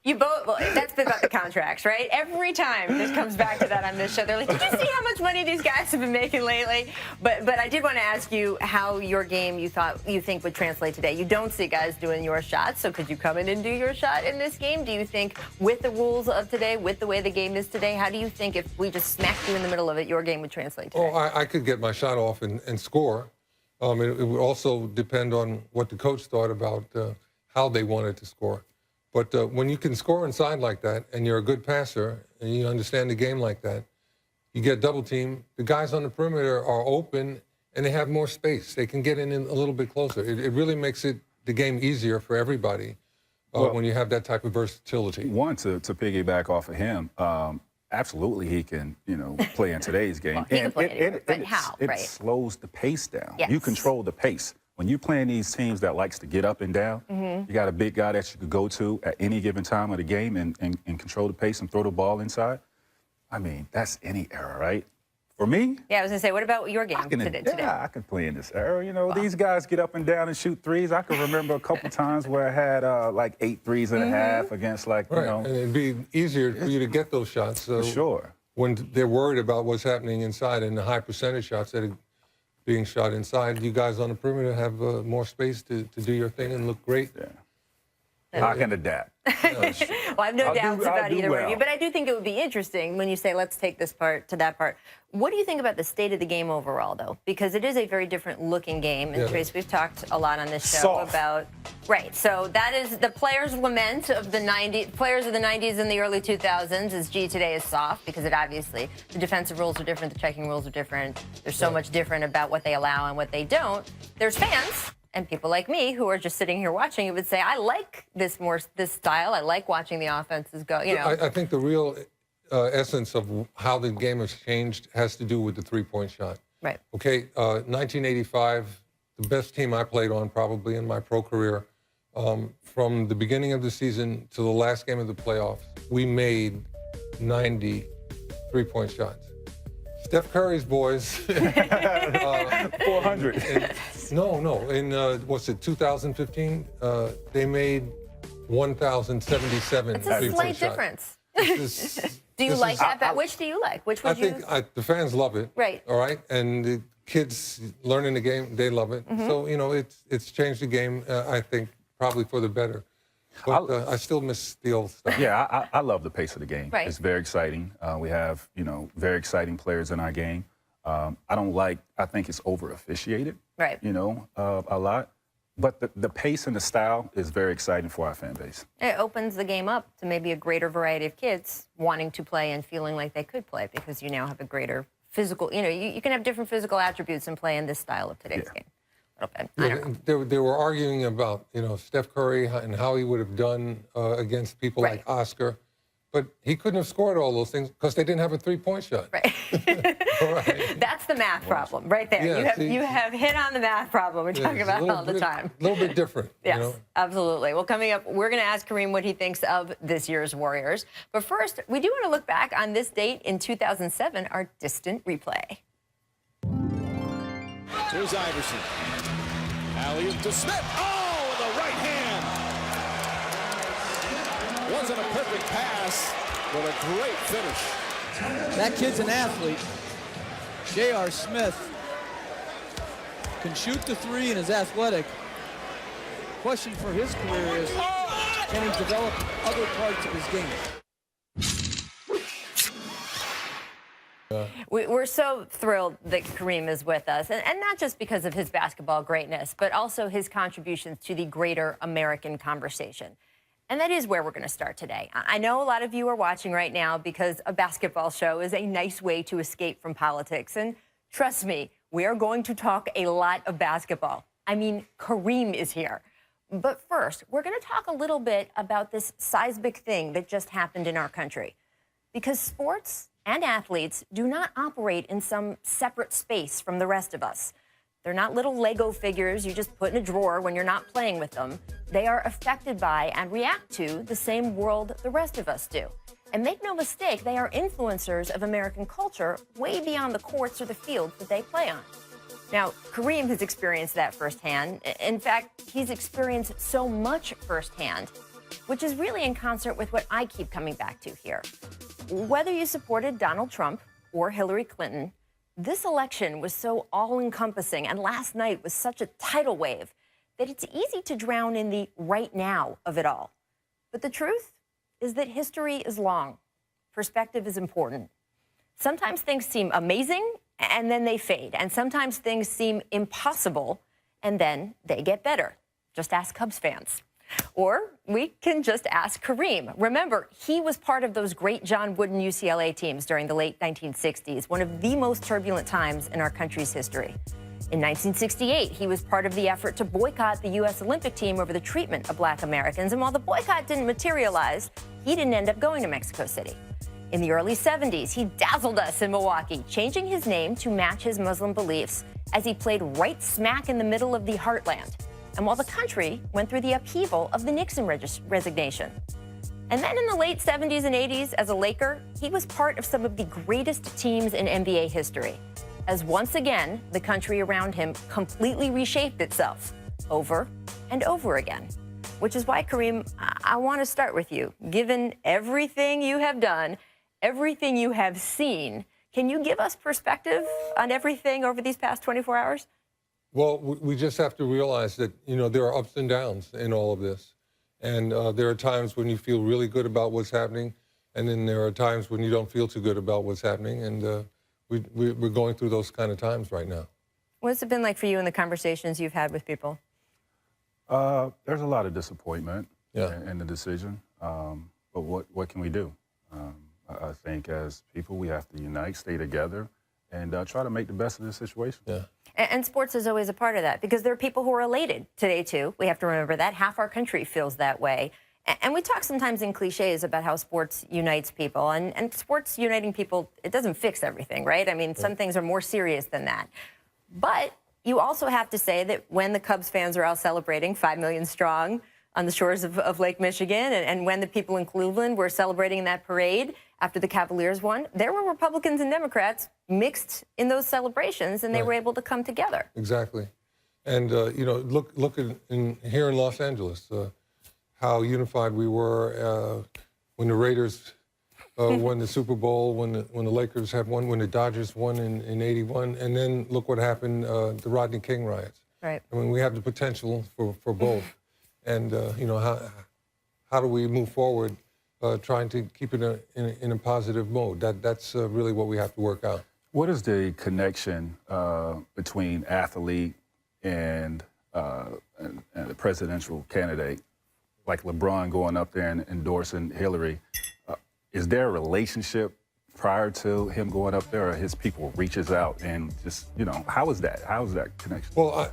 You both, well, that's about the contracts, right? Every time this comes back to that on this show, they're like, did you see how much money these guys have been making lately? But I did want to ask you how your game you think would translate today. You don't see guys doing your shots, so could you come in and do your shot in this game? Do you think with the rules of today, with the way the game is today, how do you think if we just smacked you in the middle of it, your game would translate today? Oh, I could get my shot off and score. It would also depend on what the coach thought about how they wanted to score. But when you can score inside like that and you're a good passer and you understand the game like that, you get double team. The guys on the perimeter are open and they have more space. They can get in a little bit closer. It really makes the game easier for everybody when you have that type of versatility. One, to piggyback off of him, absolutely he can, play in today's game. Well, he can play anywhere, but how, it right? slows the pace down. Yes. You control the pace. When you're playing these teams that likes to get up and down, you got a big guy that you could go to at any given time of the game and control the pace and throw the ball inside. I mean, that's any era, right? For me? Yeah, I was going to say, what about your game today? Yeah, I can play in this era. These guys get up and down and shoot threes. I can remember a couple times where I had like 8 threes and a half against And it'd be easier for you to get those shots. For sure. When they're worried about what's happening inside and the high percentage shots that are being shot inside, you guys on the perimeter have more space to do your thing and look great. Yeah. I can adapt. Well, I have no doubts about either one of you, but I do think it would be interesting when you say, let's take this part to that part. What do you think about the state of the game overall, though? Because it is a very different looking game. And Trace, we've talked a lot on this show about, right. So that is the players' lament of the 90s, players of the 90s and the early 2000s is, gee, today is soft, because it obviously, the defensive rules are different, the checking rules are different. There's so much different about what they allow and what they don't. There's fans. And people like me who are just sitting here watching it would say, I like this style. I like watching the offenses go, I think the real essence of how the game has changed has to do with the three-point shot. Right. Okay, 1985, the best team I played on probably in my pro career, from the beginning of the season to the last game of the playoffs, we made 90 three-point shots. Steph Curry's boys. 400. No. In, what's it, 2015, they made 1,077 It's a slight difference. Do you like that? Which do you like? Which would you? I think the fans love it. Right. All right. And the kids learning the game, they love it. So, it's changed the game, I think, probably for the better. But I still miss the old stuff. Yeah, I love the pace of the game. Right. It's very exciting. We have, very exciting players in our game. I think it's over-officiated, right. A lot. But the pace and the style is very exciting for our fan base. It opens the game up to maybe a greater variety of kids wanting to play and feeling like they could play because you now have a greater physical, you can have different physical attributes and play in this style of today's game. They were arguing about, Steph Curry and how he would have done against people like Oscar. But he couldn't have scored all those things because they didn't have a three-point shot. Right. Right. That's the math problem right there. Yeah, you have hit on the math problem we talk about all the time. A little bit different. Yes, absolutely. Well, coming up, we're going to ask Kareem what he thinks of this year's Warriors. But first, we do want to look back on this date in 2007, our distant replay. Here's Iverson. Alley-oop to Smith. Oh, with the right hand. Wasn't a perfect pass, but a great finish. That kid's an athlete. J.R. Smith can shoot the three and is athletic. Question for his career is, can he develop other parts of his game? We're so thrilled that Kareem is with us, and not just because of his basketball greatness, but also his contributions to the greater American conversation. And that is where we're going to start today. I know a lot of you are watching right now because a basketball show is a nice way to escape from politics. And trust me, we are going to talk a lot of basketball. I mean, Kareem is here. But first, we're going to talk a little bit about this seismic thing that just happened in our country. Because sports and athletes do not operate in some separate space from the rest of us. They're not little Lego figures you just put in a drawer when you're not playing with them. They are affected by and react to the same world the rest of us do. And make no mistake, they are influencers of American culture way beyond the courts or the fields that they play on. Now, Kareem has experienced that firsthand. In fact, he's experienced so much firsthand which is really in concert with what I keep coming back to here. Whether you supported Donald Trump or Hillary Clinton, this election was so all-encompassing, and last night was such a tidal wave that it's easy to drown in the right now of it all. But the truth is that history is long. Perspective is important. Sometimes things seem amazing, and then they fade. And sometimes things seem impossible, and then they get better. Just ask Cubs fans. Or we can just ask Kareem. Remember, he was part of those great John Wooden UCLA teams during the late 1960s, one of the most turbulent times in our country's history. In 1968, he was part of the effort to boycott the U.S. Olympic team over the treatment of Black Americans. And while the boycott didn't materialize, he didn't end up going to Mexico City. In the early 70s, he dazzled us in Milwaukee, changing his name to match his Muslim beliefs as he played right smack in the middle of the heartland. And while the country went through the upheaval of the Nixon resignation. And then in the late 70s and 80s, as a Laker, he was part of some of the greatest teams in NBA history, as once again, the country around him completely reshaped itself over and over again. Which is why, Kareem, I want to start with you. Given everything you have done, everything you have seen, can you give us perspective on everything over these past 24 hours? Well, we just have to realize that, there are ups and downs in all of this. And there are times when you feel really good about what's happening, and then there are times when you don't feel too good about what's happening. And we're going through those kind of times right now. What's it been like for you in the conversations you've had with people? There's a lot of disappointment Yeah. in the decision. But what can we do? I think as people, we have to unite, stay together, and try to make the best of this situation. Yeah. And sports is always a part of that, because there are people who are elated today, too. We have to remember that. Half our country feels that way. And we talk sometimes in cliches about how sports unites people. And sports uniting people, it doesn't fix everything, right? I mean, some things are more serious than that. But you also have to say that when the Cubs fans are out celebrating 5 million strong on the shores of Lake Michigan, and when the people in Cleveland were celebrating in that parade after the Cavaliers won, there were Republicans and Democrats mixed in those celebrations, and they were able to come together. Exactly. And, look here in Los Angeles, how unified we were when the Raiders won the Super Bowl, when the Lakers had won, when the Dodgers won in 81. And then look what happened, the Rodney King riots. Right. I mean, we have the potential for both. And, how do we move forward trying to keep it in a positive mode? That's really what we have to work out. What is the connection between athlete and a presidential candidate, like LeBron going up there and endorsing Hillary? Is there a relationship prior to him going up there, or his people reaches out and just, how is that? How is that connection? Well,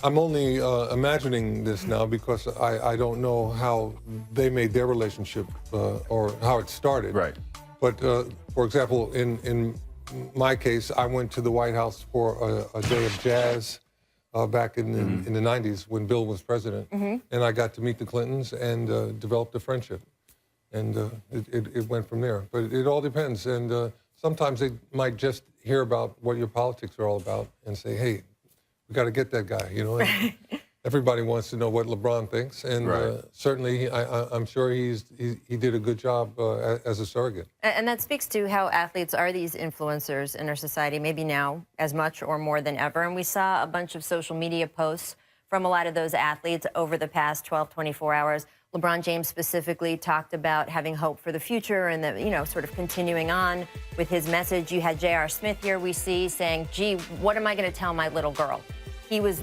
I'm only imagining this now because I don't know how they made their relationship or how it started. Right. But, for example, in my case, I went to the White House for a day of jazz back in the 90s when Bill was president. And I got to meet the Clintons and developed a friendship. And it went from there. But it all depends. And sometimes they might just hear about what your politics are all about and say, hey, we got to get that guy, And everybody wants to know what LeBron thinks. And certainly, I'm sure he did a good job as a surrogate. And that speaks to how athletes are these influencers in our society, maybe now as much or more than ever. And we saw a bunch of social media posts from a lot of those athletes over the past 12, 24 hours. LeBron James specifically talked about having hope for the future and sort of continuing on with his message. You had J.R. Smith here, we see, saying, gee, what am I going to tell my little girl? He was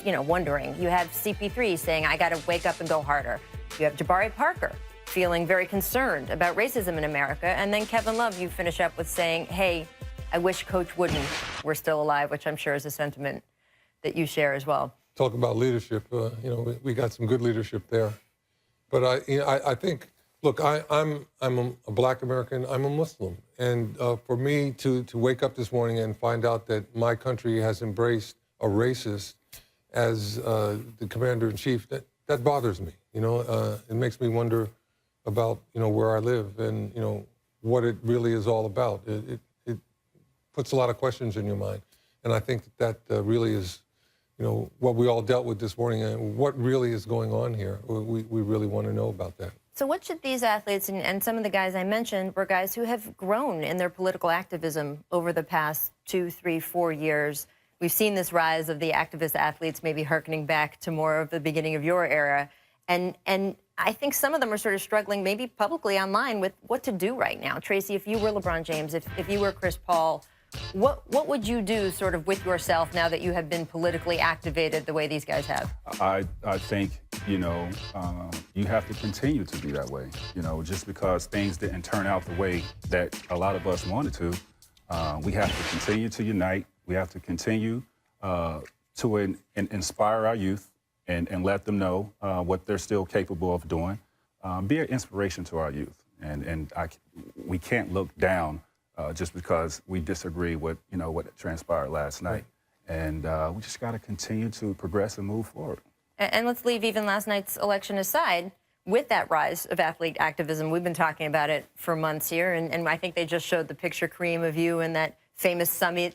wondering. You have CP3 saying, I got to wake up and go harder. You have Jabari Parker feeling very concerned about racism in America. And then Kevin Love, you finish up with saying, hey, I wish Coach Wooden were still alive, which I'm sure is a sentiment that you share as well. Talk about leadership. We got some good leadership there. But I think, look, I'm a Black American. I'm a Muslim, and for me to wake up this morning and find out that my country has embraced a racist as the commander-in-chief, that bothers me. It makes me wonder about where I live and what it really is all about. It puts a lot of questions in your mind, and I think that really is what we all dealt with this morning and what really is going on here. We really want to know about that. So what should these athletes, and some of the guys I mentioned were guys who have grown in their political activism over the past 2, 3, 4 years. We've seen this rise of the activist athletes, maybe hearkening back to more of the beginning of your era. And I think some of them are sort of struggling, maybe publicly online, with what to do right now. Tracy, if you were LeBron James, if you were Chris Paul, what would you do sort of with yourself now that you have been politically activated the way these guys have? I think, you have to continue to be that way. Just because things didn't turn out the way that a lot of us wanted to, we have to continue to unite. We have to continue to inspire our youth and let them know what they're still capable of doing. Be an inspiration to our youth. We can't look down just because we disagree with, what transpired last night. And we just got to continue to progress and move forward. And let's leave even last night's election aside. With that rise of athlete activism, we've been talking about it for months here, and I think they just showed the picture, Kareem, of you in that famous summit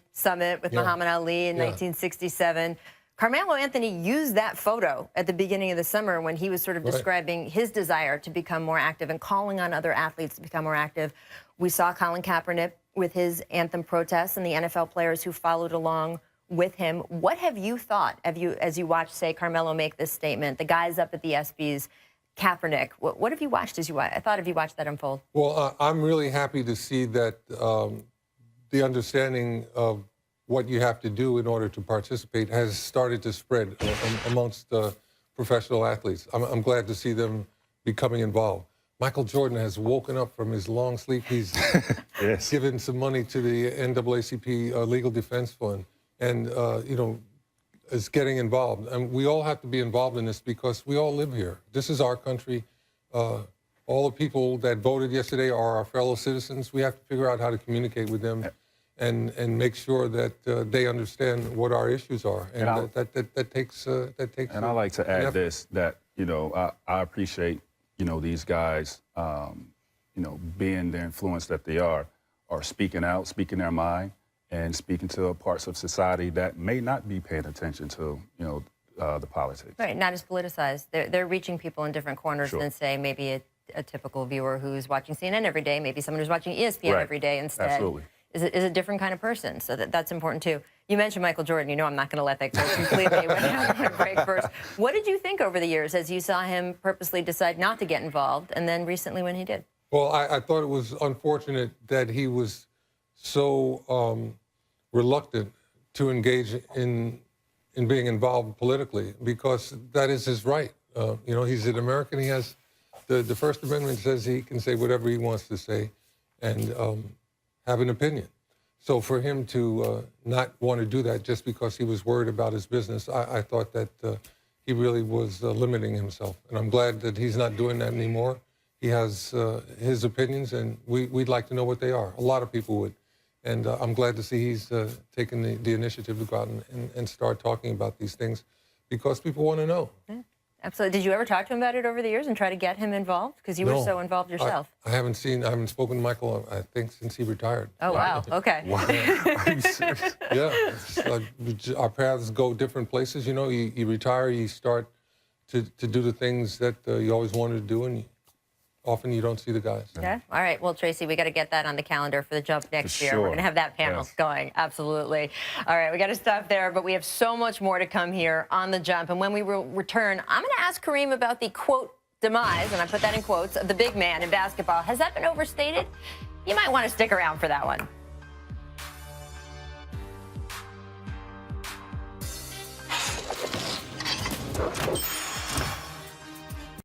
with Muhammad Ali in 1967. Carmelo Anthony used that photo at the beginning of the summer when he was sort of describing his desire to become more active and calling on other athletes to become more active. We saw Colin Kaepernick with his anthem protests and the NFL players who followed along with him. What have you thought as you watched, say, Carmelo make this statement, the guys up at the ESPYs, Kaepernick? What have you watched as you watched? I thought, have you watched that unfold? Well, I'm really happy to see that the understanding of what you have to do in order to participate has started to spread amongst professional athletes. I'm glad to see them becoming involved. Michael Jordan has woken up from his long sleep. He's given some money to the NAACP Legal Defense Fund and, is getting involved. And we all have to be involved in this because we all live here. This is our country. All the people that voted yesterday are our fellow citizens. We have to figure out how to communicate with them and make sure that they understand what our issues are. And that takes. And I like to add this, that, I appreciate, these guys, being the influence that they are speaking out, speaking their mind, and speaking to parts of society that may not be paying attention to, the politics. Right, not as politicized. They're reaching people in different corners than, say, maybe a typical viewer who's watching CNN every day, maybe someone who's watching ESPN every day instead. Absolutely. Is a different kind of person, so that's important too. You mentioned Michael Jordan. I'm not going to let that go completely. We're going to break first. What did you think over the years as you saw him purposely decide not to get involved, and then recently when he did? Well, I thought it was unfortunate that he was so reluctant to engage in being involved politically, because that is his right. He's an American. He has the First Amendment says he can say whatever he wants to say, and have an opinion. So for him to not want to do that just because he was worried about his business, I thought that he really was limiting himself. And I'm glad that he's not doing that anymore. He has his opinions, and we'd like to know what they are. A lot of people would. And I'm glad to see he's taken the initiative to go out and start talking about these things because people want to know. Yeah. Absolutely. Did you ever talk to him about it over the years and try to get him involved? Because you were so involved yourself. I haven't spoken to Michael, I think, since he retired. Oh, wow. Okay. Wow. Are you serious? Yeah. Our paths go different places. You retire, you start to do the things that you always wanted to do, and often you don't see the guys. Yeah. All right. Well, Tracy, we got to get that on the calendar for the jump next year. We're going to have that panel going. Absolutely. All right. We got to stop there, but we have so much more to come here on the jump. And when we return, I'm going to ask Kareem about the, quote, demise, and I put that in quotes, of the big man in basketball. Has that been overstated? You might want to stick around for that one.